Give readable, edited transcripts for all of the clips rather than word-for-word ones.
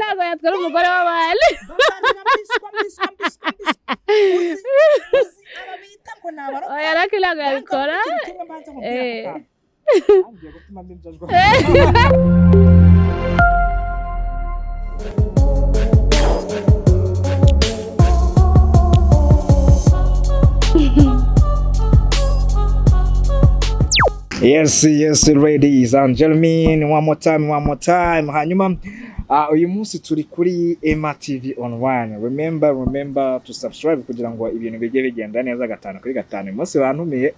ntago yatwara umugore w'abandi oya Lucky ntago yabikora Yes, ladies and gentlemen, one more time. Hanyuma uyu munsi turi kuri Ema TV online. Remember to subscribe kugira ngo ibintu bijye bigenda neza 5 kuri 5. Uyu munsi bantumiye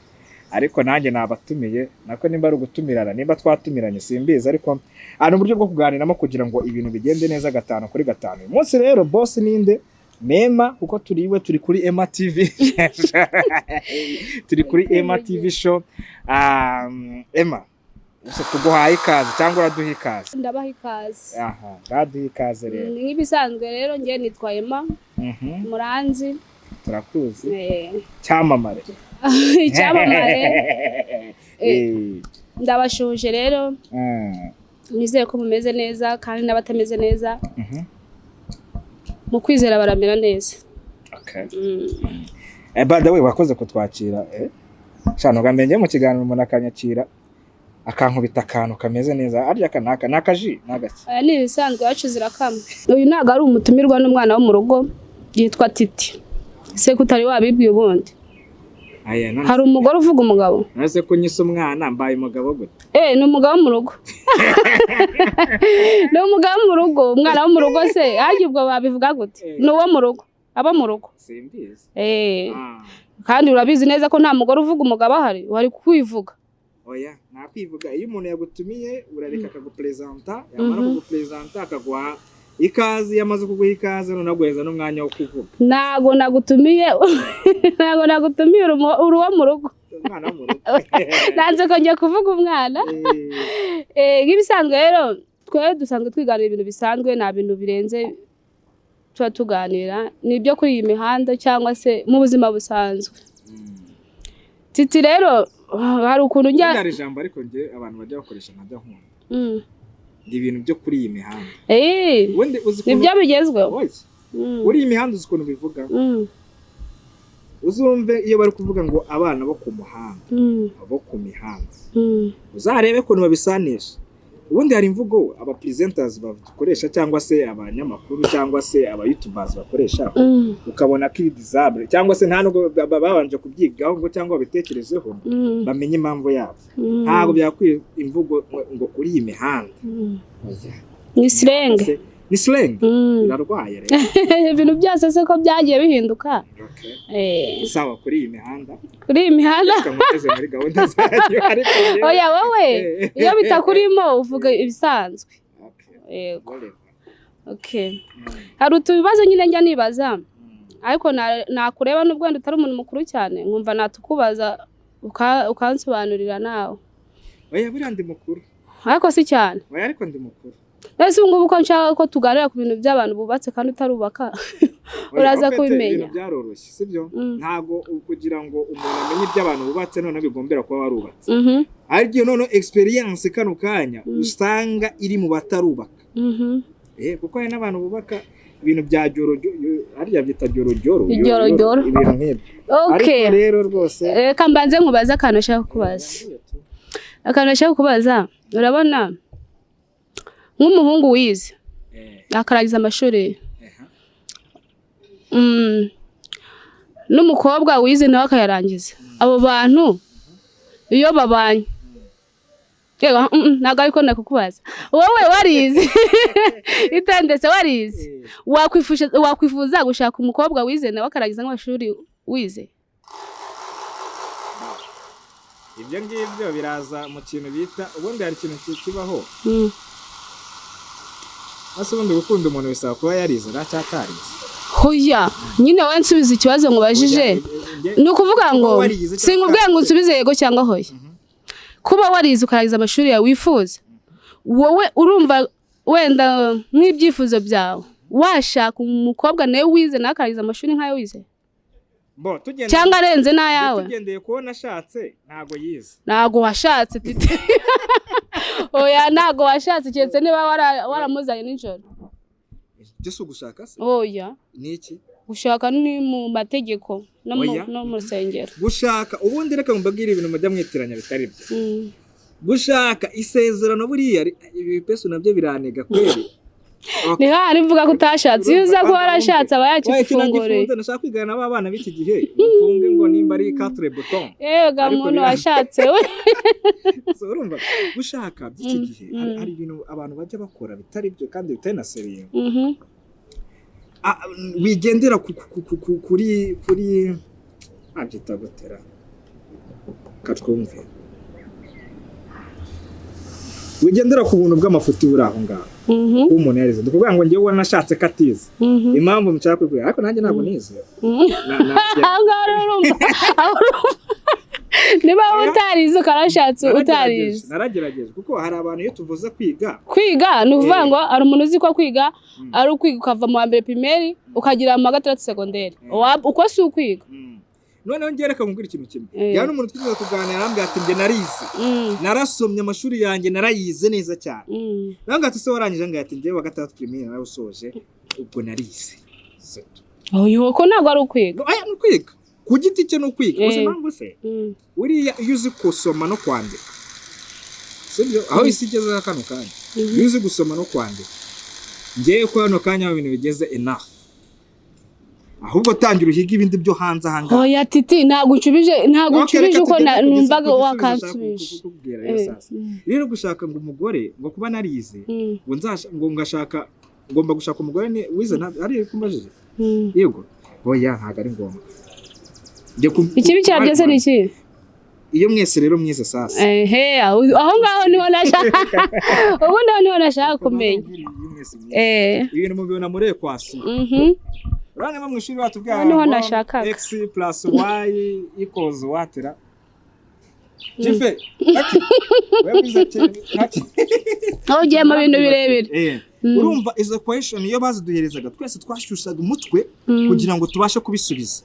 ariko nanjye nabatumiye nako nimba ari ugutumirana nimba twatumiranye simbizi ariko ari uburyo bwo kuganiramo kugira ngo ibintu bigende neza 5 kuri 5. Uyu munsi rero boss ninde? Mema kuko turi kuri Ema TV. Turi kuri Ema TV show. Ema use tuguhaye ikaze cyangwa uraduha ikaze? Ndabaha ikaze. Aha, raduha ikaze rero. Nk'ibisanzwe rero ngiye nitwa Ema. Muranzi. Turakuzi. Cyamamare. Icyamamare. Ndabashuje rero. Nizeye ko mumeze neza kandi n'abatameze neza. Mu kwizera baramera neza. Okay. By the way wakoze kutwakira cyane ugamenye mu kiganiro umuntu akanyakira akankubita akantu kameze neza arya kanaka nakaji nagaki. Aya ni ibisanzwe yacu zirakamwe. Uyu ntago ari umutumirwa n'umwana wo mu rugo yitwa Titi. Se kutari wabibwiye ubundi. Hari umugore uvuga umugabo. Nase ko nyise umwana mbaye umugabo gute? Ni umugabo mu rugo. Ni umugabo mu rugo, umwana wo mu rugo se hagibwo babivuga gute? Ni uwo mu rugo, aba mu rugo. Simbizi. Kandi urabizi neza ko nta mugore uvuga umugabo ahari, wari kwivuga. Oya, nakwivuga iyo umuntu yagutumiye urareka akagupresenta, yamara kugupresenta akaguha ikaze yamaze kuguha ikaze none agweza n'umwanya wo kuvuga. Ntago nagutumiye uri wo mu rugo. Umwana wo mu rugo. Nanze ko ngiye kuvuga umwana. Nk'ibisanzwe rero twe dusanzwe twiganira ibintu bisanzwe nta bintu birenze tuba tuganira nibyo kuri iyi mihanda cyangwa se mu buzima busanzwe. Titi rero hari ukuntu njya ijambo ariko nge abantu bajya bakoresha nkajya nkunda. Ibintu byo kuri iyi mihanda. Wende uziko nibyo bigezweho. Uri imihanda uzikuntu bivuga. Uzumve iyo bari kuvuga ngo abana bo ku muhanda, abo ku mihanda. Uzarebe ko babisanisha. Ubundi hari imvugo aba presenters bakoresha cyangwa se abanyamakuru cyangwa se aba YouTubers bakoresha ukabona ko ibidizable cyangwa se nta nubwo babanje kubyigaho ngo cyangwa babitekerezeho bamenye impamvu yabo. Ntago byakwiye imvugo ngo kuri iyi mihanda. Ni slang. Ni slang. Irarwaye rero. Ibintu byose se ko byagiye bihinduka. Sawa kuri iyi mihanda. Kuri iyi mihanda. Kamuteze muri gahunda zanyu ariko. Oya wowe iyo bitakurimo uvuga ibisanzwe. Okay. Hari utubibazo nyine njya nibaza. Ariko nakureba nubwo wenda utari umuntu mukuru cyane nkumva natukubaza ukansobanurira nawe. Oya buri ndi mukuru. Ariko si cyane. Oya ariko ndi mukuru. Ese ngubu ko nshaka ko tuganira ku bintu by'abantu bubatse kandi utarubaka uraza kubimenya. Ibintu byaroroshye sibyo? Ntago kugira ngo umuntu amenye iby'abantu bubatse none bigombera kuba warubatse. Ariko none experience kano kanya usanga iri mu batarubaka. Kuko hari n'abantu bubaka ibintu bya jorojoro ariya byita jorojoro ibintu nk'ibyo. Okay. Ariko rero rwose reka mbanze nkubaza akantu nshaka kubaza. Urabona nk'umuhungu wize akaragiza amashuri n'umukobwa wize nawe akayarangiza abo bantu iyo babanye ntago ariko nakukubaza wowe warize itandetse warize wakwifuza gushaka umukobwa wize nawe akaragiza amashuri wize? Ibyo ngibyo biraza mu kintu bita ubundi hari ikintu kibaho. Ubundi gukunda umuntu bisaba kuba yarize cyatarize. Hoya nyine we nsubiza ikibazo ngubajije ni ukuvuga ngo sinkubwiye ngo nsubize yego cyangwa hoya. Kuba warize ukaragiza amashuri yawe wifuza wowe urumva wenda nk'ibyifuzo byawe washaka umukobwa nawe wize nakaragiza amashuri nkayo wize cyangwa arenze n'ayawe? Tugendeye kubona ashatse ntago yize. Ntago washatse Titi. Oya ntago washatse cyetse niba waramuzanye nijoro. byose ugushaka se oya niki gushaka ni mu mategeko no mu rusengero gushaka ubundi reka mbabwire ibintu mujya mwitiranya bitari byo gushaka isezerano buriya ibi peso nabyo biranega kweri ni hano ivuga ko utashatse iyo uza kuba warashatse aba yakigufunguriye nashaka kwigana n'abana b'iki gihe ufunge ngo nimba ari 4 bouton yega muntu washatse we urumva gushaka by'iki gihe ari ibintu abantu bajya bakora bitari byo kandi bitari na seriye wigendera kuri abyita gutera katwumve wigendera ku buntu bw'amafuti buri aho ngaho umuntu yareze ndikuvuga ngo ngewe wanashatse katize impamvu mchaka kwigura ariko nanjye ntabwo nize niba utarize ukarashatse utarize naragerageje kuko hari abantu iyo tuvuze kwiga ni ukuvuga ngo ari umuntu uzi ko kwiga ari ukwiga ukava mu wa mbere primaire ukagira mu wa gatandatu secondaire uko si ukwiga noneho ngereka nkubwira ikintu kimwe yana umuntu twize kuganira arambwira ati nge narize narasomye amashuri yanjye narayize neza cyane nanga ati se warangije ngaya ati ngewe wa gatandatu primaire narasoje ubwo narize oyo ko ntago ari ukwiga aya ni ukwiga ku giti cye no kwiga gusa mpamvu se uriya iyo uzi gusoma no kwandika sibyo aho isi igeze kano kanya iyo uzi gusoma no kwandika ngewe ko hano kanya ibintu bigeze enough ahubwo tangira uhiga ibindi byo hanze ahanga oya titi ntago ucubije uko numvaga wakansubije rero gushaka ngo umugore ngo kuba narize ngo ngashaka ngomba gushaka umugore wize ari kumbajije yego oya ntago ari ngombwa ikibi cyabyose ni iki iyo mwese rero mwize sasa aho ngaho niho nashaka ubundi niho nashaka kumenya ibintu mubibona muri equation urane mu ishuri batubwira niho nashaka x plus y equals what ra jife webize cyane ogiye mu bintu birebire urumva izo equation iyo baziduherezaga twese twashushaga umutwe kugira ngo tubashe kubisubiza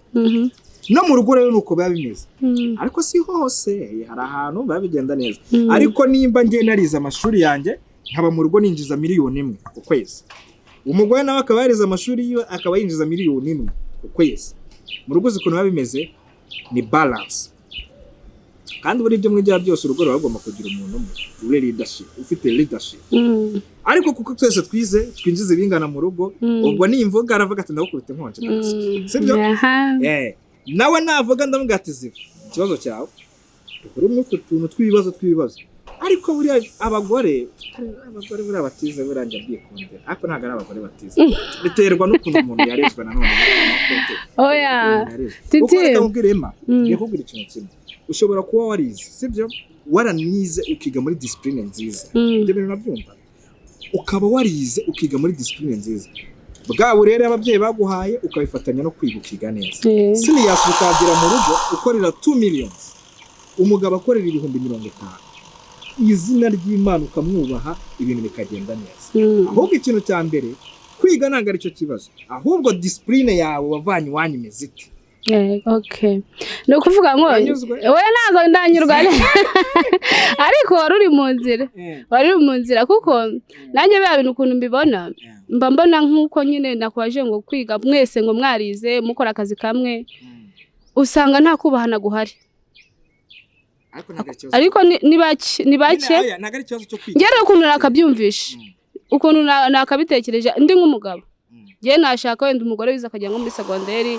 no mu rugo rero nuko biba bimeze ariko si hose hari ahantu babigenda neza ariko nimba ngiye narize amashuri yanjye nkaba mu rugo ninjiza 1,000,000 ku kwezi umugore nawe akaba yarize amashuri yiwe akaba yinjiza 1,000,000 ku kwezi mu rugo zikuno biba bimeze ni balance kandi buri byo mwijya byose urugo rwagomba kugira umuntu umwe leadership ufite leadership ariko kuko twese twize twinjize bingana mu rugo ubwo nimvuga aravuga ati ndagukubita inkonje sibyo nawe navuga ndavuga ati ziva ikibazo cyawe uri mu tuntu twibibazo ariko buriya abagore buriya batize buranja bwikundira ariko ntago ari abagore batize biterwa n'ukuntu umuntu yarezwe nanone oya titi ukubwirema yakubwira ikintu kimwe ushobora kuba warize sibyo waranize ukiga muri discipline nziza ibyo bintu nabyumva ukaba warize ukiga muri discipline nziza bwa burere ababyeyi baguhaye ukabifatanya no kwiga ukiga neza serious ukagira mu rugo ukorera 2 millions umugabo akorera 50,000 izina ry'Imana ukamwubaha ibintu bikagenda neza ahubwo ikintu cya mbere kwiga ntago ari cyo kibazo ahubwo discipline yawe wavanye wanyu mezite okay no kuvuga ngo oya ntago ndanyurwa ariko wari mu nzira kuko nanjye biba bintu ukuntu mbibona mba mbona nk'uko nyine nakwaje ngo kwiga mwese ngo mwarize mukora akazi kamwe usanga nta kubahana guhari ariko ni bake ngera ukuntu nakabyumvisha ukuntu nakabitekereje ndi nk'umugabo ngiye nashaka wenda umugore wiza akajya nko muri secondaire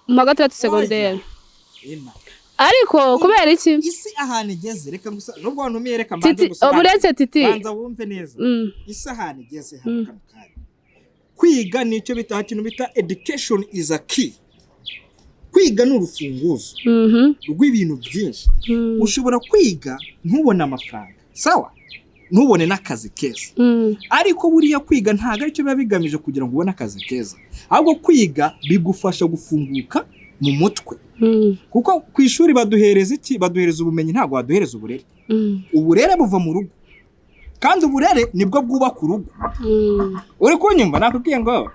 mu gatatu secondaire ariko kubera iki isi ahantu igeze reka gusa nubwo wantumiye reka mbanze gusa uburetse titi banza wumve neza isi ahantu igeze hano kwiga nicyo bita ikintu bita education is a key kwiga ni urufunguzo rw'ibintu byinshi ushobora kwiga ntubone amafaranga sawa ntubone n'akazi keza ariko buriya kwiga ntago aricyo biba bigamije kugira ngo ubone akazi keza ahubwo kwiga bigufasha gufunguka mu mutwe kuko ku ishuri baduhereza iki baduhereza ubumenyi ntago baduhereza uburere uburere buva mu rugo kandi uburere nibwo bwubaka urugo uri kunyumva nakubwiye ngo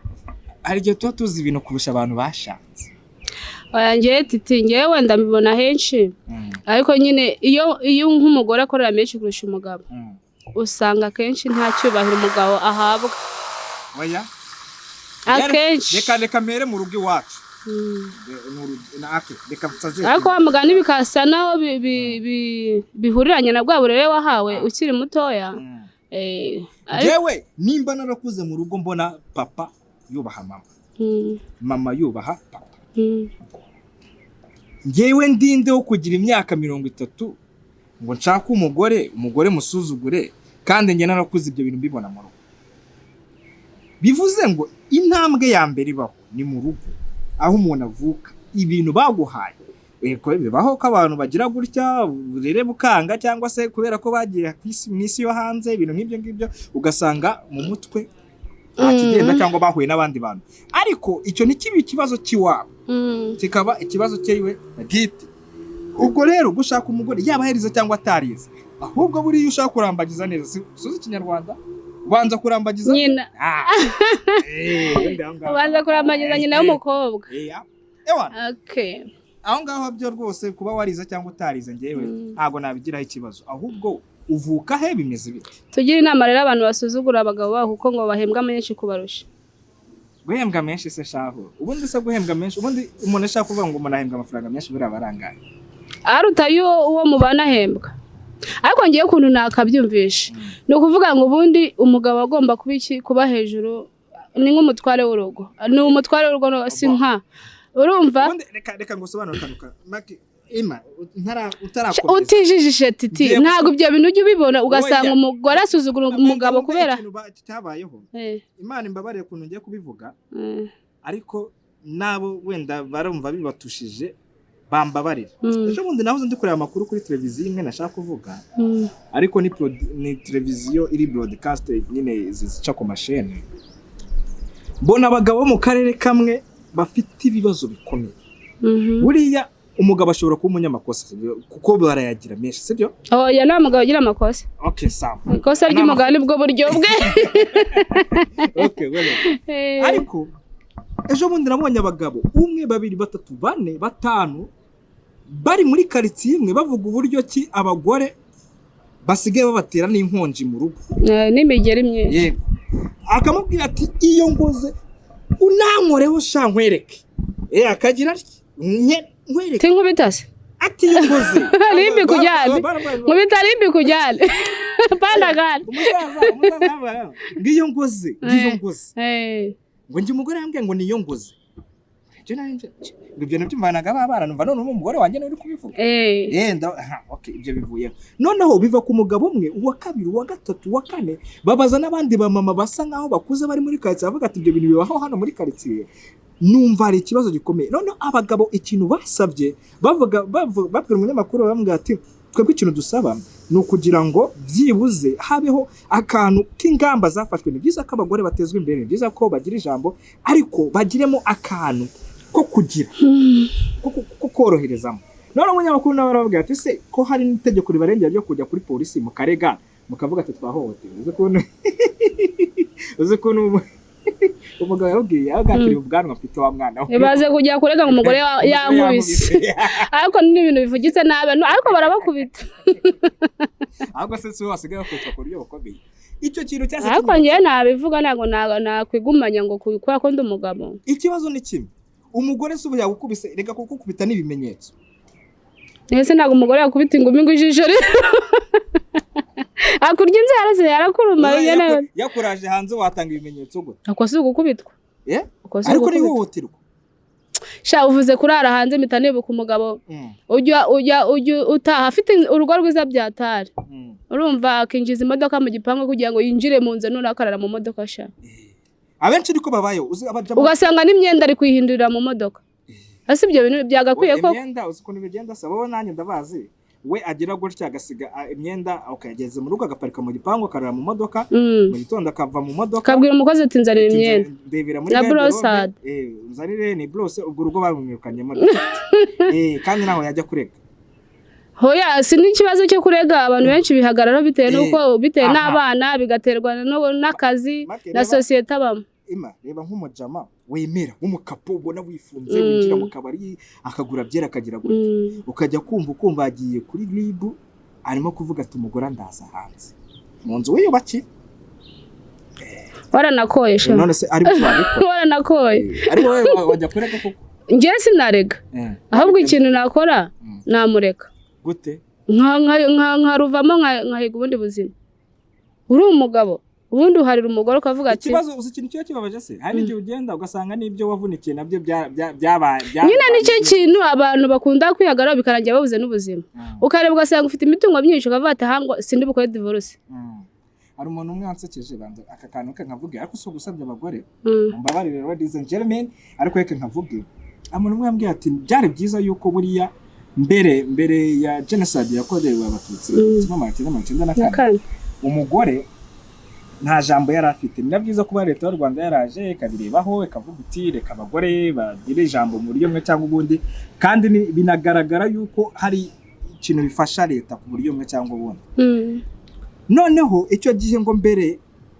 hari igihe tuba tuzi ibintu kurusha abantu bashatse ngewe titi ngewe wenda mbibona henshi ariko nyine iyo nk'umugore akorera menshi kurusha umugabo usanga kenshi nta cyubahiro umugabo ahabwa oya akenshi reka mere mu rugo iwacu ariko wa mugani bikasa naho bihuriranye na bwa burere wahawe ukiri mutoya. Jewe nimba narakuze mu rugo mbona papa yubaha mama, mama yubaha papa, ngewe ndindeho kugira imyaka 30 ngo nshaka umugore musuzugure kandi nge narakuze ibyo bintu mbibona mu rugo. Bivuze ngo intambwe ya mbere ibaho ni mu rugo, aho umuntu avuka, ibintu baguhaye. Eko bibaho ko abantu bagira gutya burere bukanga cyangwa se kubera ko bagiye kwisi yo hanze, ibintu nk'ibyo ngibyo ugasanga mu mutwe akigenda cyangwa bahuye n'abandi bantu. Ariko icyo ni kibazo kiwabo, kikaba ikibazo cyewe bwite. Ubwo rero gushaka umugore yaba heriza cyangwa atarize, ahubwo buri iyo ushaka kurambagiza neza, suzi Kinyarwanda ubanza kurambagiza nyina. Ubanza kurambagiza nyina w'umukobwa. Okay. Aho ngaho byo rwose kuba wariza cyangwa utarize ngewe ntago nabigiraho ikibazo, ahubwo uvuka he bimeze bite. Tugira inama rero abantu basuzugura abagabo baho kuko ngo bahembwa menshi kubarusha. Guhembwa menshi se shaho, ubundi se guhembwa menshi, ubundi umuntu ashaka kuvuga ngo umuntu ahembwa amafaranga menshi buri abarangaye arutayo uwo mubana ahembwa. Ariko ngiye kuntu nakabyumvisha ni ukuvuga ngo ubundi umugabo agomba kuba hejuru, ni nk'umutware w'urugo, ni umutware w'urugo si nka urumva. Reka ngusobanura kanuka maki ima utarakomeza utijijishe titi, ntago ibyo bintu ujye ubibona ugasanga umugore asuzugura umugabo kubera cyabayeho. Imana imbabare kuntu ngiye kubivuga, ariko nabo wenda barumva bibatushije bambabarira. Ejo bundi naho ndi kureba amakuru kuri televiziyo imwe nashaka kuvuga, ariko ni televiziyo iri broadcast nyine zica ku mashene. Mbona abagabo mu karere kamwe bafite ibibazo bikomeye. Buriya umugabo ashobora kuba umunyamakosa kuko barayagira menshi, sibyo? Ya nta mugabo agira amakosa. Okay, sawa. Ikosa ry'umugabo nibwo buryo bwe. Okay, ariko ejo bundi nabonye abagabo 1 2 3 4 5 bari muri quartier imwe bavuga uburyo ki abagore basigaye babatera n'inkonji mu rugo n'imigeri myinshi. Yego, akamubwira ati iyo ngoze unankoreho sha nkwereke. Akagira nkwereke tinkubitase ati iyo ngoze limbi kujyane nkubita limbi kujyane panda gani umusaza ngiyo ngoze ngo nje umugore yambwiye ngo niyo ngoze. Ibyo nabyumvanaga babara numva none umugore wanjye uri kubivuga. Okay, ibyo bivuye noneho biva ku mugabo umwe, uwa kabiri, uwa gatatu, uwa kane, babaza n'abandi ba mama basa nkaho bakuze bari muri quartier bavuga ati ibyo bintu bibaho hano muri quartier. Numva ari ikibazo gikomeye. None abagabo ikintu basabye babwira umunyamakuru bamubwira ati twebwe ikintu dusaba ni ukugira ngo byibuze habeho akantu k'ingamba zafashwe. Ni byiza ko abagore batezwa imbere, ni byiza ko bagira ijambo, ariko bagiremo akantu ko kugira ko koroherezamo. None umunyamakuru nawe aravuga ati se ko hari n'itegeko ribarengera ryo kujya kuri polisi mukarega mukavuga ati twahohotewe. uzi kuntu umugabo yabwiye agatiri ubwanwa mfite wa mwana we baze kujya kurega ngo umugore yankubise. Ariko ni ibintu bivugitse nabe ariko barabakubita. Ahubwo se wasigaye kwitwa ku buryo bukomeye. Icyo kintu cyase ariko ngiye nabivuga ntago nakwigumanya ngo kubikora ko ndi umugabo. Ikibazo ni kimwe, umugore se ubu yagukubise rega kukubita n'ibimenyetso. Ese ntago umugore yakubita ingumi ngo ijisho akurya inzara se yarakuruma yakuraje hanze watanga ibimenyetso gute? Akoze gukubitwa. Ariko ni hohoterwa. Sha uvuze kurara hanze mitanibuka umugabo ujya utaha afite urugo rwiza byatari. Urumva akinjiza imodoka mu gipangu kugira ngo yinjire mu nzu n'urakarara mu modoka sha. Abenshi niko babayo ugasanga n'imyenda ari kwihindurira mu modoka. Ase ibyo bintu byagakwiye ko imyenda uzikuntu bigenda sabo nanjye ndabazi. We agira gutya agasiga imyenda akayageze mu rugo agaparika mu gipangu akarara mu modoka, mu gitondo akava mu modoka kabwira umukozi ati nzanira imyenda ndebera muri brosade nzanire ni brose ubwo rugo bamwirukanyemo. Kandi naho yajya kurega. Hoya si n'ikibazo cyo kurega, abantu benshi bihagarara bitewe nuko bitewe n'abana bigaterwa n'akazi na societe abamo. Ima reba nk'umujama wemera nk'umukapo ubona wifunze winjira mu kabari akagura byera akagira gute, ukajya kumva agiye kuri libu arimo kuvuga ati umugore ndaza hanze mu nzu wiyubaki. waranakoye sha none se ari bwabikora waranakoye ari wowe wajya kureka koko njye sinarega ahubwo ikintu nakora namureka gute nkaruvamo nkahiga ubundi buzima uri umugabo ubundi uharira umugore ukavuga ati ikibazo uzi ikintu cyo kibabaje se hari igihe ugenda ugasanga n'ibyo wavunikiye nabyo byabaye nyine nicyo kintu abantu bakunda kwihagaraho bikarangira babuze n'ubuzima ukareba ugasanga ufite imitungo myinshi ukavuga ati ahangwa sindi bukore divorce hari umuntu umwe wansekeje banza aka kantu ke nkavuge ariko so gusabye abagore mbabarire ladies and gentlemen ariko reka nkavuge umuntu umwe yambwiye ati byari byiza yuko buriya mbere ya genocide yakorewe abatutsi mu 1994 umugore nta jambo yari afite ni byiza kuba leta y'u Rwanda yaraje ikabirebaho ikavuga iti reka abagore bagire ijambo muri yo mwe cyangwa ubundi kandi binagaragara yuko hari ikintu bifasha leta ku buryo mwe cyangwa ubundi noneho icyo gihe ngo mbere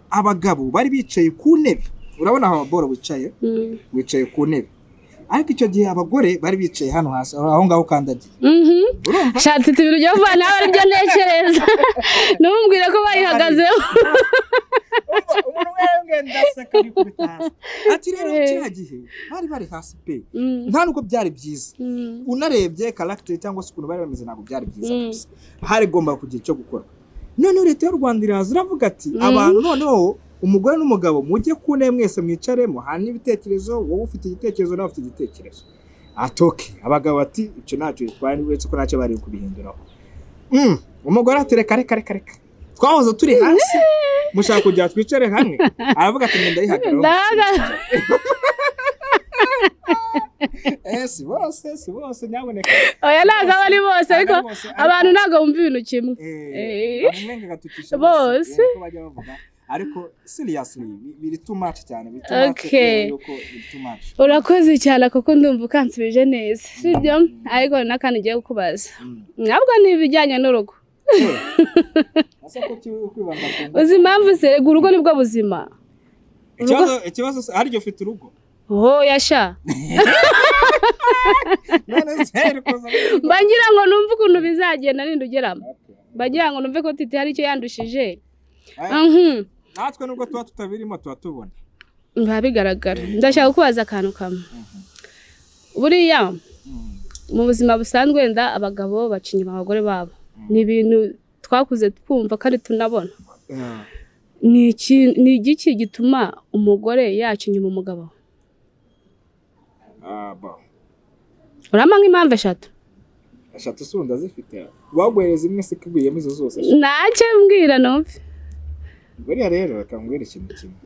abagabo bari bicaye ku ntebe urabona aho ababoro wicaye ku ntebe ariko icyo gihe abagore bari bicaye hano hasi aho ngaho kandagiye urumva shati ibintu byo vana ari byo ntekereza ntumbwire ko bayihagazeho umuntu wenge ndasaka bikubita ati rero cya gihe bari hasi pe nta nuko byari byiza unarebye character cyangwa se ukuntu bari bameze ntabwo byari byiza gusa hari gomba kugira icyo gukora none leta y'u Rwanda iraza iravuga ati abantu noneho umugore n'umugabo mujye kune mwese mwicaremo hanyuma ibitekerezo wowe ufite igitekerezo nawe ufite igitekerezo atoke abagabo ati icyo ntacyo twari wese ko ntacyo bari kubihinduraho umugore ati reka twahoze turi hasi mushaka kujya twicare hamwe aravuga ati ngenda yihagararaho si bose nyaboneka oya ntabwo ari bose ariko abantu ntabwo bumva ibintu kimwe bose ariko seriously biri too much cyane urakoze cyane kuko ndumva ukansubije neza sibyo ariko nakandi ngiye kukubaza ntabwo ni ibijyanye n'urugo uzi impamvu se urugo nibwo buzima ikibazo ari ryo ufite urugo yasha bagira ngo numve ukuntu bizagenda ninde ugeramo bagira ngo numve ko titi hari icyo yandushije natwe nubwo tuba tutabirimo tuba tubona biba bigaragara ndashaka kubaza akantu kamwe buriya mu buzima busanzwe wenda abagabo baca inyuma abagore babo ni ibintu twakuze twumva kandi tunabona ni igiki gituma umugore yaca inyuma umugabo urama nk'impamvu eshatu sunda zifite bagwereza imwe se kuguyemo izo zose ntacyo mbwira numve buriya rero bakambwira ikintu kimwe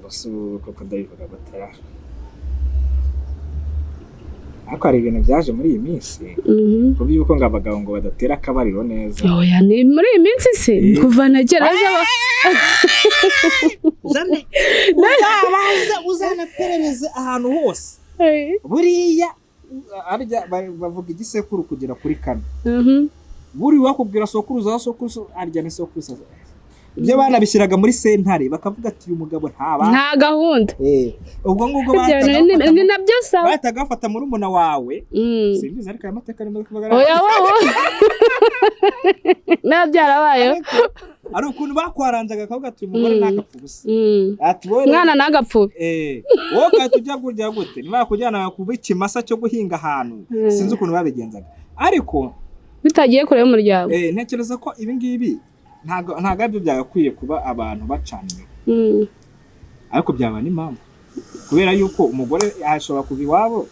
basu koko ndabivuga batara ariko hari ibintu byaje muri iyi minsi kuko yuko ngo abagabo ngo badatera akabariro neza oya ni muri iyi minsi se kuva na kera uzanaperereze ahantu hose buriya arya bavuga igisekuru kugera kuri kane buri wakubwira sokuruza arya ni sokuruza ibyo bana bishyiraga muri sentare bakavuga ati uyu mugabo nta gahunda ubwo ngubwo ni nabyo sawa batagafata muri umuna wawe simbiza ariko amateka ni kuvuga oya wowe nabyarabaye ari ukuntu bakwaranzaga akavuga ati umugore ntagapfu gusa ati wowe mwana ntagapfu wowe kandi ujya kurya gute niba kujyana kuba ikimasa cyo guhinga ahantu sinzi ukuntu babigenzaga ariko bitagiye kure y'umuryango ntekereza ko ibi ngibi ntago abyo byagakwiye kuba abantu bacanye ariko byaba n'impamvu kubera yuko umugore ashobora kuva iwabo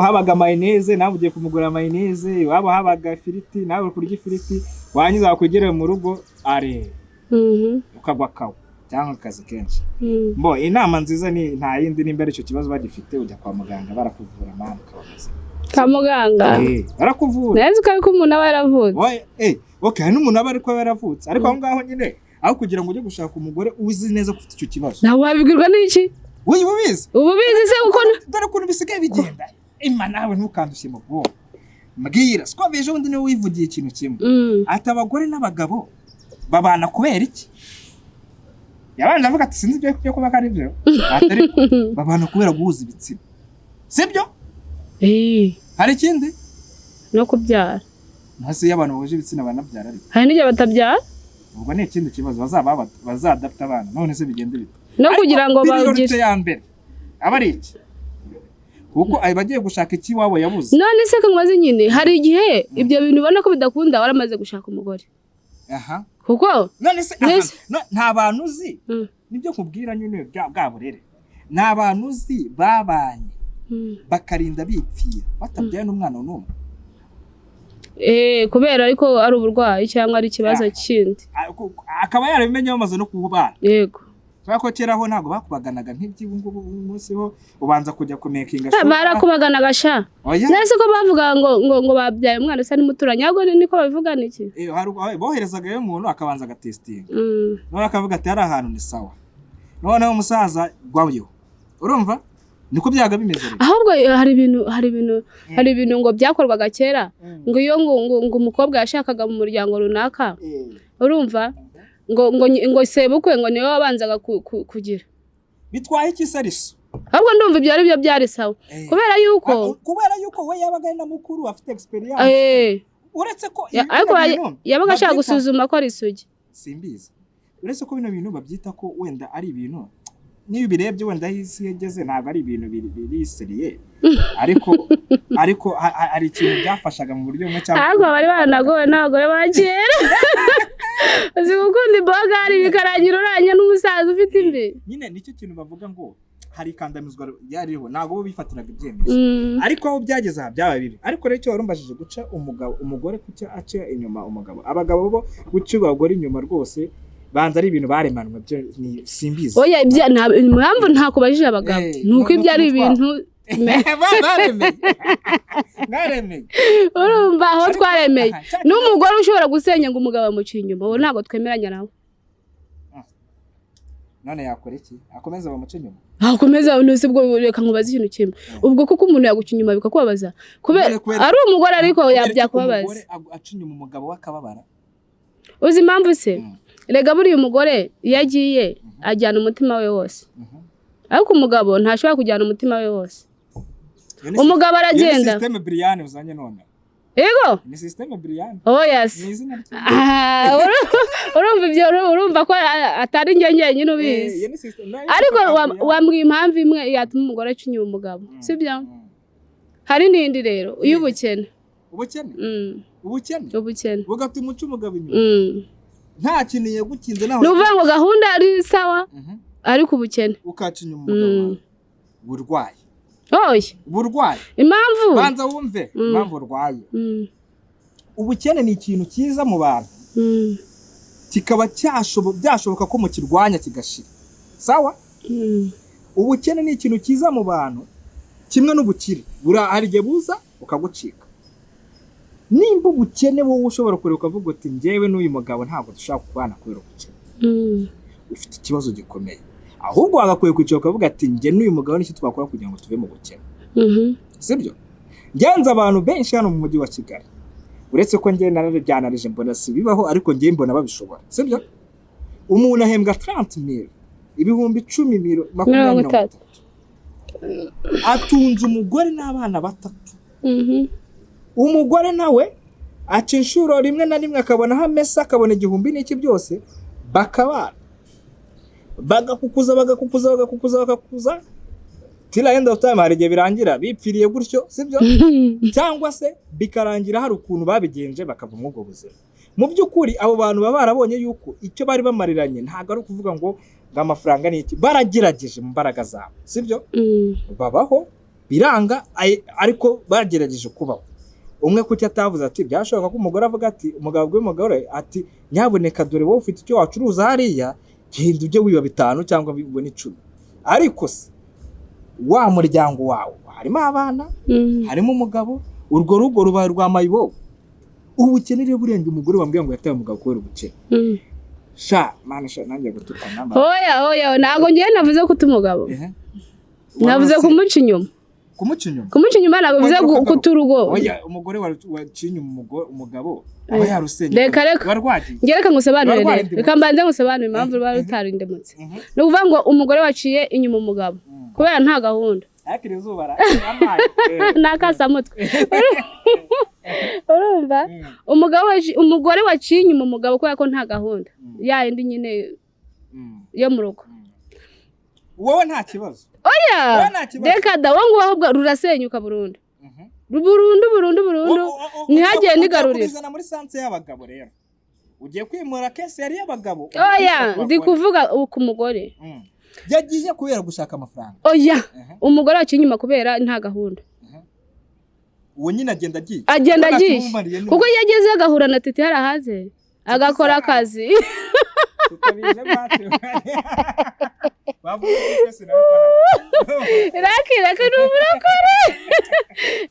habaga mayoneze nawe ugiye kumugura mayoneze iwabo habaga ifiriti nawe uri kurya ifiriti wanyiza wakwegereye mu rugo ukagwa kawe cyangwa akazi kenshi inama nziza ni nta yindi n'imbere icyo kibazo bagifite ujya kwa muganga barakuvura mama ukabaza kwa muganga barakuvura neza ko umuntu aba yaravutse hari n'umuntu aba ariko yaravutse ariko aho ngaho nyine aho kugira ngo ujye gushaka umugore uzi neza ko ufite icyo kibazo nawe wabibwirwa n'iki ubizi se kuko dore ukuntu bisigaye bigenda nawe ntukandushye mu bwonko mbwira siko beje undi niwe wivugiye ikintu kimwe ati abagore n'abagabo babana kubera iki yabanje avuga ati sinzi ibyo kuba ari byo atari babana kubera guhuza ibitsina sibyo hari ikindi no kubyara hasi y'abantu bahuje ibitsina banabyara ariko hari n'igihe batabyara ubwo ni ikindi kibazo bazadapta abana none se bigende bite no kugira ngo bagire ya mbere abari iki kuko ay bagiye gushaka iki wabo yabuze none se kangwaze nyine hari igihe ibyo bintu ubona ko bidakunda waramaze gushaka umugore aha kuko none se nta bantu uzi nibyo nkubwira nyine bwa burere nta bantu uzi babanye bakarinda bipfira batabyaye n'umwana n'umwe kubera ariko ari uburwayi cyangwa ari ikibazo kindi akaba yarabimenye bamaze no kubana yego ko keraho ntago bakubaganaga nk'iby'ubungubu umunsi ho ubanza kujya kumekinga barakubaganaga sha nese ko bavuga ngo babyaye umwana usa n'umuturanyi ahubwo niko babivuga niki boherezaga yo umuntu akabanza agatestinga none akavuga ati hari ahantu ni sawa noneho umusaza gwayo urumva niko byaga bimeze ahubwo hari ibintu ngo byakorwaga kera ngo iyo ngo umukobwa yashakaga mu muryango runaka urumva ngo sebukwe ngo niwe wabanzaga kugira bitwaye ikisariso ahubwo ndumva ibyo ari byo byari sawa kubera yuko we yabaga na mukuru afite experience uretse ko ariko yabaga ashaka gusuzuma ko ari isugi simbizi uretse ko bino bintu babyita ko wenda ari ibintu niyo birebye wenda hisi yageze ntabwo ari ibintu biriseriye ariko ari ikintu byafashaga mu buryo bumwe cyangwa ariko bari baranagowe n'abagore ba kera uzi gukunda imboga hari bikarangira uranya n'umusaza ufite imvi nyine nicyo kintu bavuga ngo hari ikandamizwa ryariho ntabwo bo bifatiraga ibyemezo ariko aho byageze aha byabaye bibi ariko rero icyo warumbajije guca umugore kucya aca inyuma umugabo abagabo bo guca abagore inyuma rwose banza ari ibintu baremanwe byo ni simbizi oya impamvu ntakubajije abagabo nuko ibyo ari ibintu naremeye urumva aho twaremeye n'umugore ushobora gusenya ngo umugabo amuciye inyuma uwo ntabwo twemeranya nawe none yakora iki akomeza bamuca inyuma akomeza nose bwo reka nkubaza ikintu kimwe ubwo kuko umuntu yaguca inyuma bikakubabaza kubera ari umugore ariko yabyakubabaza umugore aca inyuma umugabo wakababara uzi impamvu se rega buriya umugore iyo agiye ajyana umutima we wose ariko umugabo ntashobora kujyana umutima we wose umugabo aragenda ni systeme Brian uzanye none yego ni systeme Brian yes urumva ibyo urumva ko atari njye nyine ubizi ariko wambwiye impamvu imwe yatuma umugore aca inyuma umugabo sibyo hari n'indi rero uy'ubukene ubukene bugatuma uca umugabo inyuma nta kintu yagukinze naho nuvuga ngo gahunda ari sawa ariko ubukene ukaca inyuma umugabo burwaye burwaye impamvu banza wumve impamvu urwaye ubukene ni ikintu cyiza mu bantu kikaba byashoboka ko mukirwanya kigashira sawa ubukene ni ikintu cyiza mu bantu kimwe n'ubukire hari igihe buza ukagucika nimba ubukene wowe ushobora kureba ukavuga uti njyewe n'uyu mugabo ntabwo dushaka kubana kubera ubukene ufite ikibazo gikomeye ahubwo wagakwiye kwicara ukavuga ati njye n'uyu mugabo n'iki twakora kugira ngo tuve mu bukene sibyo ngenza abantu benshi hano mu mujyi wa Kigali uretse ko njye narabyanarije mbona si bibaho ariko njye mbona babishobora sibyo umuntu ahembwa 30,000 ibihumbi 10,000 atunze umugore n'abana batatu umugore nawe aca inshuro rimwe na rimwe akabona hamesa akabona igihumbi n'iki byose bakabana bagakukuza till end of time hari igihe birangira bipfiriye gutyo sibyo cyangwa se bikarangira hari ukuntu babigenje bakava mu bwo buzima mu by'ukuri abo bantu baba barabonye yuko icyo bari bamariranye ntago ari ukuvuga ngo amafaranga ni iki baragerageje mu mbaraga zabo sibyo babaho biranga ariko bagerageje kubaho umwe kuki atavuze ati byashoboka ko umugore avuga ati umugabo w'umugore ati nyaboneka dore wowe ufite icyo wacuruza hariya genda ujye wiba 5 cyangwa wibone 10 ariko se wa muryango wawe harimo abana harimo umugabo urwo rugo ruba rwamayibo ubukenere burenge umugore wambwiye ngo yataye umugabo kubera ubukene sha manisha nanjye gutukana oya nago ngiye navuze ko umugabo navuze kumuca inyuma kumuca inyuma nago bivuze kuturugo oya umugore wacinye umugabo aba yarusenye reka ngereka ngusobanurire reka mbanze ngusobanurire impamvu bari utarindemutse no kuvuga ngo umugore waciye inyuma umugabo kubera nta gahunda akiri izuba amaye nakasamutwe urumva umugore waciye inyuma umugabo kubera ko nta gahunda yindi nyine yo mu rugo wowe nta kibazo oya reka da wowe ngo ahubwo rurasenyuka burundu ntihagiye nigarurira kubizana muri sanse y'abagabo rero ugiye kwimura kese yari y'abagabo oya ndi kuvuga ku mugore yagiye kubera gushaka amafaranga oya umugore waciye inyuma kubera nta gahunda uwo nyine agenda agiye kuko iyo ageze agahura na tete harahaze agakora akazi tutabije bate bavuga kese nawe raki n'umurakore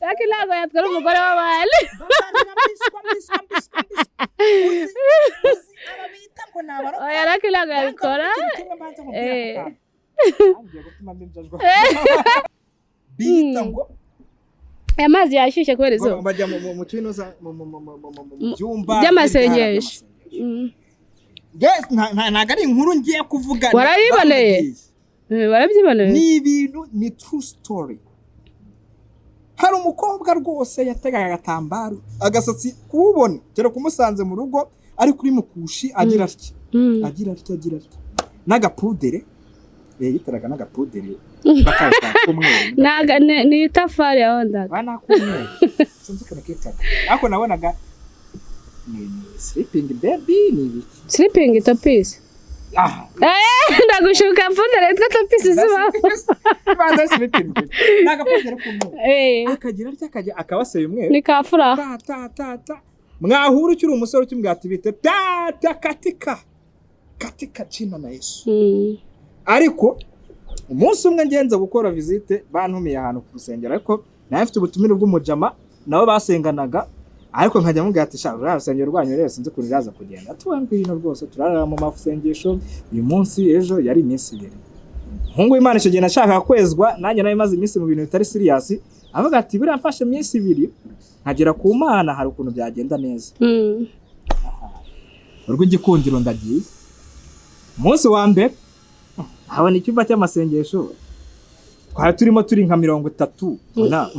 raki ntabwo yatwara umugore w'abandi oya raki ntabwo yabikora bita ngo amazi yashyushye kubera izuba bajya mu cyinoza mu byumba by'amasengesho ntago ari inkuru ngiye kuvuga warabiboneye barabyiboneye ni ibintu ni true story hari umukobwa rwose yategaga agatambaro agasatsi kuwubona cyera kumusanze mu rugo ari kuri mukushi agira atya n'agapudere yitaraga n'agapudere naga ni itafari yahondaga bana kumwe sinzi ko nakitaga ako nabonaga sleeping baby ni sleeping topisi ndagushuka pudere topisi zuba banda sleeping n'agapudere kumwe akagira atya akabaseye umwe ni kafura ta mwahura ukiri umusore ukimbwata bite ta katika china na Yesu ariko umunsi umwe ngenza gukora visite bantumiye ahantu ku rusengero ariko naye afite ubutumire bw'umujama nabo basenganaga ariko nkajya mubwira ati sha urusengero rwanyu rero sinzi kuri raza kugenda tuwambwe hino rwose turarara mu masengesho uyu munsi ejo yari iminsi 2 Mungu Imana icyo gihe nashaka kwezwa nanjye nayo maze iminsi mu bintu bitari serious avuga ati buriya mfashe iminsi 2 nkagera ku Mana hari ukuntu byagenda neza urwo igikundiro ndagiye umunsi wa mbere habona icyumba cy'amasengesho twari turimo turi nka 30 bona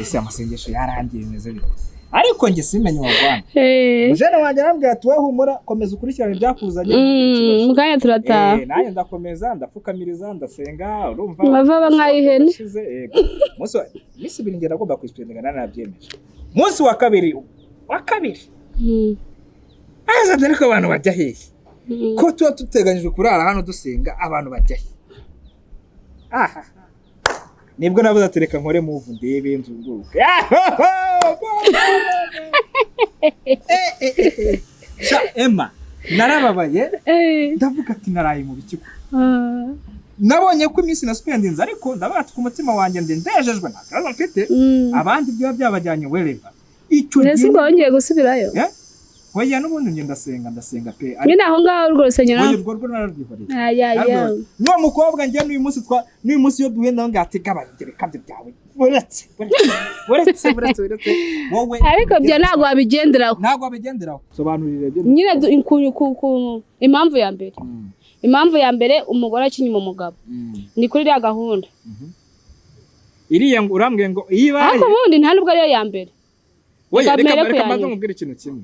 ese amasengesho yarangiye neza bite ariko nge simenye wagwana mujene wanjye arambwira ati wahumura komeza ukurikirane byakuzanye mukanya turataha naye ndakomeza ndapfukamiriza ndasenga urumva bava nkayihene misi 2 ngera agomba kwispenga nanabyemeje munsi wa kabiri aza ndariko abantu bajya hehe ko tuba tuteganyije kurara hano dusenga abantu bajya he nibwo navuze ati reka nkore move ndebe nzunguruke Emma narababaye ndavuga ati naraye mu bikiko nabonye ko iminsi na spendings ariko ndabata ku mutima wanjye ndejejwe nakaza mfite abandi byo byabajyanye wherever icyo nese ngo ngiye gusubirayo Oya n'ubundi ngenda ndasenga pe. Nyine aho ngaho urwo rusengero. Oya urwo nararwihoreye. Niyo mukobwa njye n'uyu munsi yo duhenda ngategabagire kabyo byawe. Uretse. Wowe. Ariko byo ntago wabigenderaho. Ntago wabigenderaho. Sobanurire byo. Nyine ku impamvu ya mbere. Impamvu ya mbere umugore akinyuma umugabo. Ni kuri ya gahunda. Iriya ngo urambwiye ngo iyibaye. Ariko ubundi nta nubwo ari ya mbere. Oya reka maze mubwire ikintu kimwe.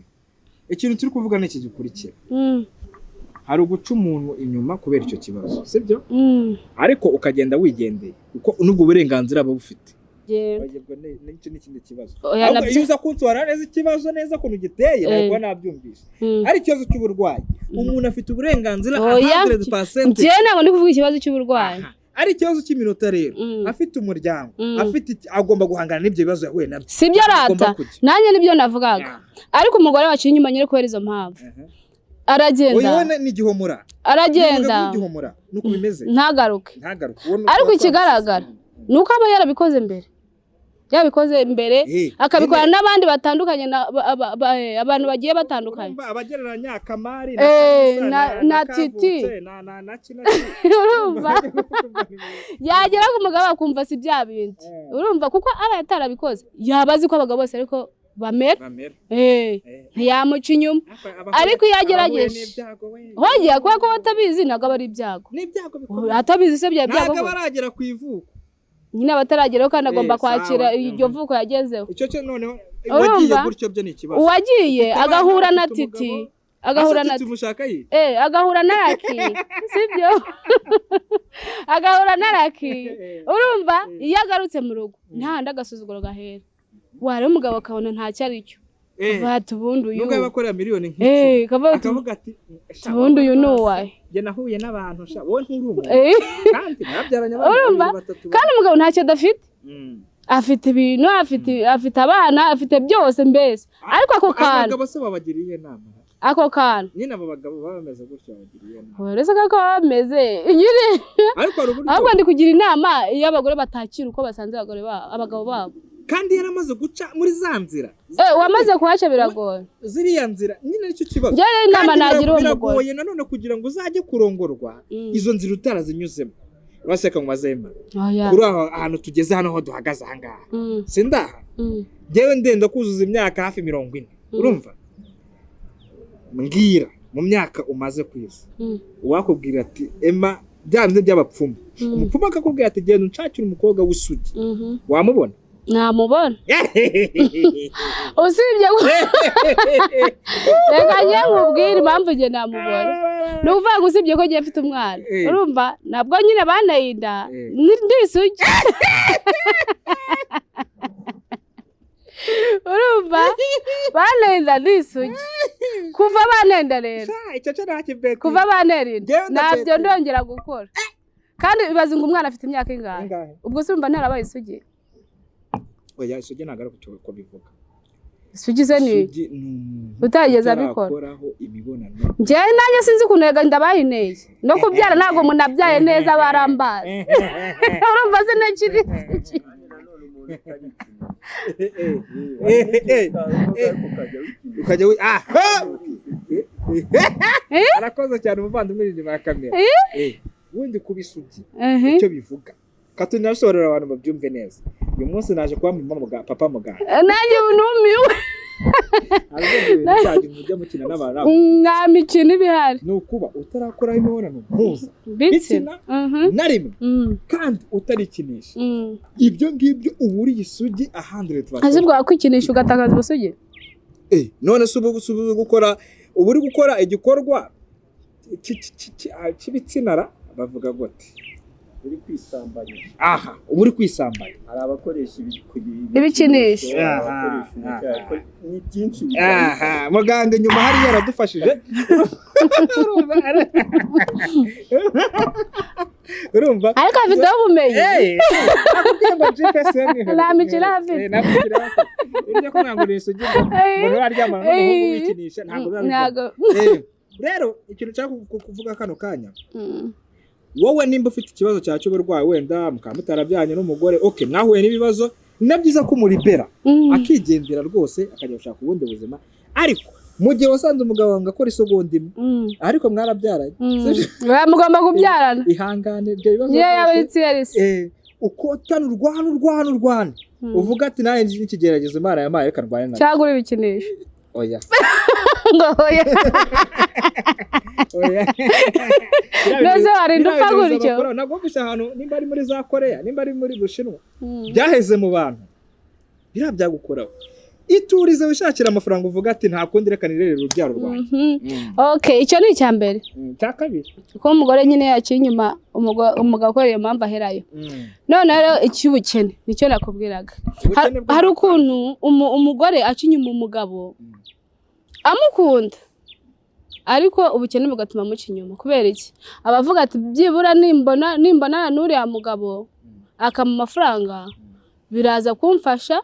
Ikintu turi kuvuga n'iki gikurikira. Hari uguca umuntu inyuma kubera icyo kibazo, sibyo? Ariko ukagenda wigendeye uko nubwo uburenganzira aba bufite. Bagirwa n'ikindi kibazo. Ahubwo iyo uza kunswara neza ikibazo neza ko ugiteye ntabwo nabyumvisha. Ari ikibazo cy'uburwayi. Umuntu afite uburenganzira 100%. Je ntabwo ndi kuvuga ikibazo cy'uburwayi. Ari ikibazo cy'iminota rero afite umuryango afite agomba guhangana n'ibyo bibazo yahuye nabyo sibyo rata nanjye nibyo navugaga ariko umugore wacu inyuma nyine kubera izo mpamvu aragenda oyo ni gihomura aragenda nuko bimeze ntagaruke ariko ikigaragara nuko aba yarabikoze mbere akabikora n'abandi batandukanye abantu bagiye batandukanye abagereranya Kamari na Titi urumva yagera ku mugabo akumva si bya bindi urumva kuko aba yatarabikoze yabazi ko abagabo bose ariko bamera ntiyamuca inyuma ariko yagerageje hogiye kuko batabizi ntabwo ari ibyago atabizi se bya byago ntabwo baragera ku ivuko nyine abatarageraho kandi agomba kwakira iryo vuko yagezeho. Icyo cyo noneho wagiye gutyo byo ni ikibazo. Uwagiye agahura na Titi, agahura na agahura na Raki, sibyo? Agahura na Raki. Urumva iyo agarutse mu rugo nta ndagasuzuguro gahera. Wari umugabo akabona nta cyari cyo. Vatu bundu uyu. Nubwo yabakorera miliyoni nk'iki. Akavuga ati bundu uyu nuwaye. Je nahuye n'abantu sha wo nturumu. Kandi nabyaranye abantu batatu. Kandi umugabo ntacyo adafite. Afite ibintu, afite abana, afite byose mbese. Ariko ako kana. Abagabo se babagiriye nama. Ako kana. Nyine abo bagabo bameze gutyo babagiriye nama. Uretse kako bameze. Nyine. Ariko ahubwo ndi kugira inama iyo abagore batakira uko basanze abagabo babo. Kandi yaramaze guca muri za nzira. Wamaze kuhaca biragoye. Ziriya nzira nyine nicyo kibazo. Njye inama nagira uwo mugore. Biragoye nanone kugira ngo uzajye kurongorwa izo nzira utarazinyuzemo. Baseka mu mazema. Kuri ahantu tugeze hano ho duhagaze ahangaha. Sindaha. Jewe ndenda kuzuza imyaka hafi 40. Urumva? Mbwira mu myaka umaze kwiza. Uwakubwira ati Emma byamze by'abapfumu. Umupfumu akakubwira ati genda unshakira umukobwa w'isugi. Wamubona? Namubona. Usibye reka njye nkubwire impamvu njye namubona. Nuvuga ngo usibye ko njye mfite umwana. Urumva nabwo nyine banayinda ndisugi. Urumva banayinda ndisugi. Kuva banenda rero. Kuva banerinda. Nabyo ndongera gukora. Kandi bibaza ngo umwana afite imyaka ingahe. Ubwo se urumva ntarabaye isugi. Oya isugi nagara ko bivuga. Isugi ze ni utageza abikora. Nje nanjye sinzi kunega ndabayineye. No kubyara nago munabyaye neza barambaza. Urumva se nakiri isugi. Ukajya arakoze cyane umuvandimwe inyuma ya kamera. Wundi kubisugi icyo bivuga. Katunashorera abantu babyumve neza. Uyu munsi naje kwa papa muganga. Nanjye unumiwe. Ariko mujya mukina n'abantu. Nta mikino ibihari. Nukuba utarakora imibonano mpuza. Bitsina na rimwe. Kandi utarikinisha. Ibyo ngibyo uburi isugi 100%. Azibwa kwikinisha ugatakaza ubusugi. None subu gukora uburi gukora igikorwa cy'ibitsinara bavuga gute? Uri kwisambanya. Aha, uburi kwisambanya. Hari abakoresha ibikinisho. Ni byinshi. Aha, muganga nyuma hari yaradufashije. Urumva? Ariko afite ubumenyi. Akubwemba GPS yani. Na mikira afite. Na mikira afite. Ibyo ko ngangura isugi. Umuntu aryamana n'umuhungu wikinisha ntabwo biba. Rero ikintu cyako kuvuga kano kanya. Wowe nimba ufite ikibazo cyacu burwaye wenda mukamutarabyanye n'umugore okay nahuye n'ibibazo nabyiza ko muribera akigendera rwose akajya gushaka ubundi buzima ariko mu gihe wasanze umugabo wanga akora isogonda imwe ariko mwarabyaranye mugomba kubyarana ihangane ibyo bibazo ukotana urwana uvuga ati naye n'ikigeragezo Imana yamaye reka ndwane nawe cyangwa ibikinisho oya oya Neze warinda upfa gutyo. Nagomvisha ahantu nimba ari muri za Korea, nimba ari muri Bushinwa. Byaheze mu bantu. Birabyagukora. Iturize wishakira amafaranga uvuga ati nta kundi reka nirere urubyaro rwanjye. Okay, icyo ni icyambere. Cya kabiri. Ko umugore nyine yaciye inyuma umugabo akoreye impamvu aherayo. None rero icyubukene nicyo nakubwiraga. Hari ukuntu umugore aciye inyuma umugabo amukunda. Ariko ubukene bugatuma muca inyuma kubera iki abavuga ati byibura nimbona n'uriya mugabo akama amafaranga biraza kumfasha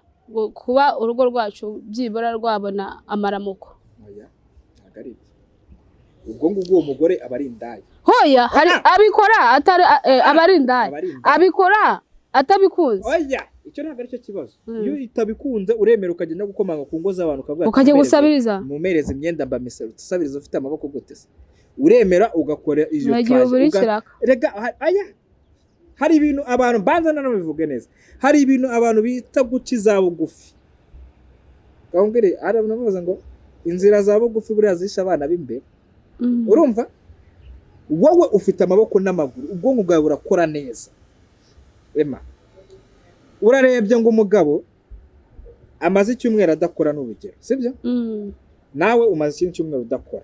kuba urugo rwacu byibura rwabona amaramuko oya agari ubwo ngubwo uwo mugore abari indaya hoya hari abikora atari abari indaya abikora atabikunze oya icyo ntabwo aricyo kibazo iyo itabikunze uremera ukagenda gukomanga ku ngo z'abantu ukavuga ukajya gusabiriza mumereze imyenda mbamesero tusabiriza ufite amaboko gutese uremera ugakora iyo rega aya hari ibintu abantu banza nano bivuge neza hari ibintu abantu bita gukiza bugufi gahongere aravuga ngo inzira za bugufi buriya zisha abana b'imbere urumva wowe ufite amaboko n'amaguru ubwonko bwawe burakora neza ema urarebye ngo umugabo amaze icyumweru adakora n'urugero sibyo nawe umaze ikindi cyumweru udakora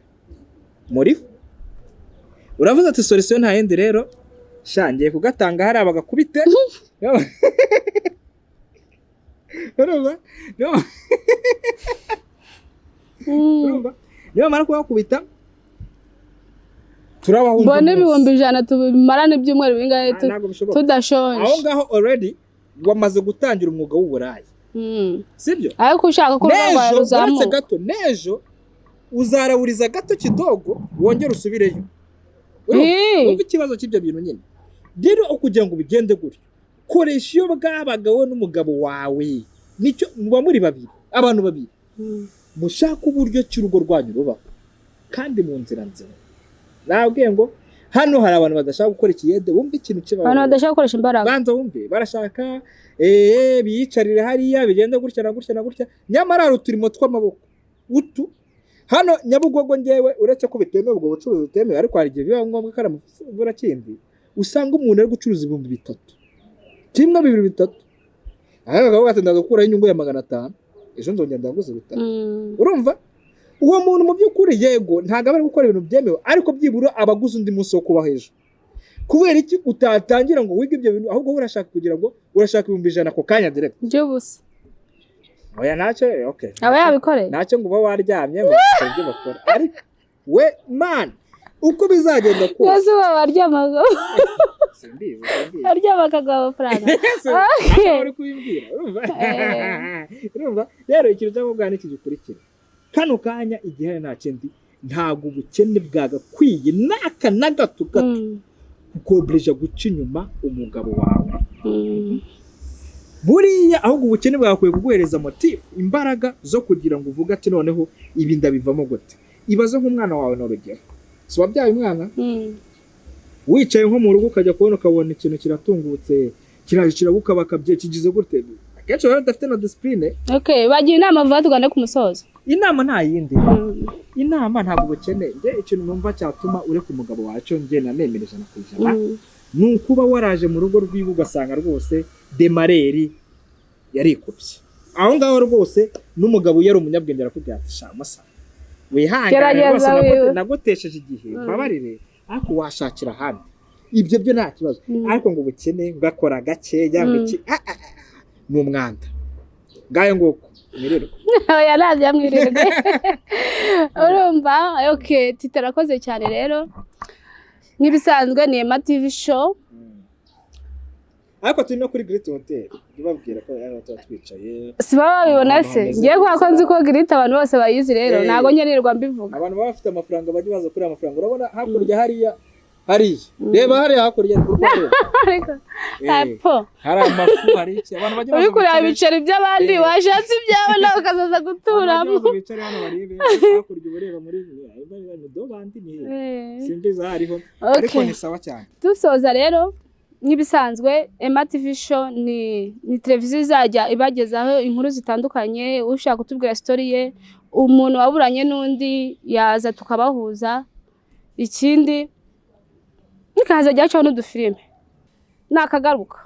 muri uravuze ati solution nta yindi rero shangiye kugatanga hari abagakubite urumva niba mara kubakubita turabaho mbone ibihumbi 100 tubimarane ibyumweru bingahe tudashonje aho ngaho already wamaze gutangira umwuga w'uburayi sibyo ariko ushaka ko uzamuka gato nejo uzarawuriza gato kidogo wongera usubireyo urumva ikibazo cy'ibyo bintu nyine rero ukugira ngo bigende gutyo koresha iyo bwabagawe n'umugabo wawe nicyo muba muri babiri abantu babiri mushaka uburyo cy'urugo rwanyu rubaho kandi mu nzira nzima nabwiye ngo hano hari abantu badashaka gukora ikiyede wumva ikintu kibaho abantu badashaka gukoresha imbaraga banza wumve barashaka biyicarire hariya bigenda gutya na gutya na gutya nyamara hari uturimo tw'amaboko utu hano Nyabugogo ngewe uretse ko bitemewe ubwo bucuruzi butemewe ariko hari igihe biba ngombwa ko aramuvura kindi usanga umuntu ari gucuruza 3,000 kimwe 2,000 aha akavuga ati ndagukuraho inyungu ya 500 ejo nzongera ndaguze 5 urumva uwo muntu mu by'ukuri yego ntago ari gukora ibintu byemewe ariko byibura abaguze undi munsi wo kuba hejuru kubera iki utatangira ngo wige ibyo bintu ahubwo urashaka kugira ngo urashaka 1,000 ako kanya direct byubusa oya nacyo okay aba yabikoreye nacyo ngo uba waryamye ngo ibyo bakora ariko we man uko bizagenda ko yesu baryamaga simbizi aryamaga amafaranga uri kubimbwira urumva rero ikintu cy'abugana iki gikurikira kano kanya igihe nta kindi ntago ubukene bwagakwiye naka na gato kukobrija guca inyuma umugabo wawe buriya ahubwo ubukene bwakwiye kuguhereza motif imbaraga zo kugira ngo uvuge ati noneho ibi ndabivamo gute ibaze nk'umwana wawe n'urugero so wabyaye umwana wicaye nko mu rugo ukajya kubona ukabona ikintu kiratungutse kirabukaba bakabye kigize gute akenshi baba badafite na discipline okay bagiye inama vuba tugane ku musozo inama nta yindi inama ntabwo ubukene nge ikintu numva cyatuma ureka umugabo wacu nge nanemereje na kujana nukuba waraje mu rugo rw'ibu ugasanga rwose demareri yarikubye aho ngaho rwose n'umugabo yari umunyabwenge arakubwira ati sha masa wihangane rwose nagotesheje igihe babarire ariko washakira hano ibyo byo nta kibazo ariko ngo ubukene ngakora gake yambiki ni umwanda ngayo ngoko mirero oya naje amwirerwe urumva okay titarakoze cyane rero nk'ibisanzwe ni Ema TV show ariko turi no kuri Great Hotel ndibabwira ko ari abatwicaye siba babibona se ngiye kwa ko nzi ko Great abantu bose bayizi rero nago nyenerwa mbivuga abantu baba bafite amafaranga baje baza kuri amafaranga urabona hakurya hariya reba hariya hakurya apo hari amafu hari iki abantu baje uri kureba ibiceri by'abandi washatse ibyawe nawe ukazaza guturamo ibiceri hano barebe hakurya ureba muri ni do bandi ni simbiza hariho ariko ni sawa cyane dusoza rero nk'ibisanzwe Ema TV show ni televiziyo izajya ibagezaho inkuru zitandukanye ushaka kutubwira story ye umuntu waburanye n'undi yaza tukabahuza ikindi nikaza jyacho n'udufilime nakagaruka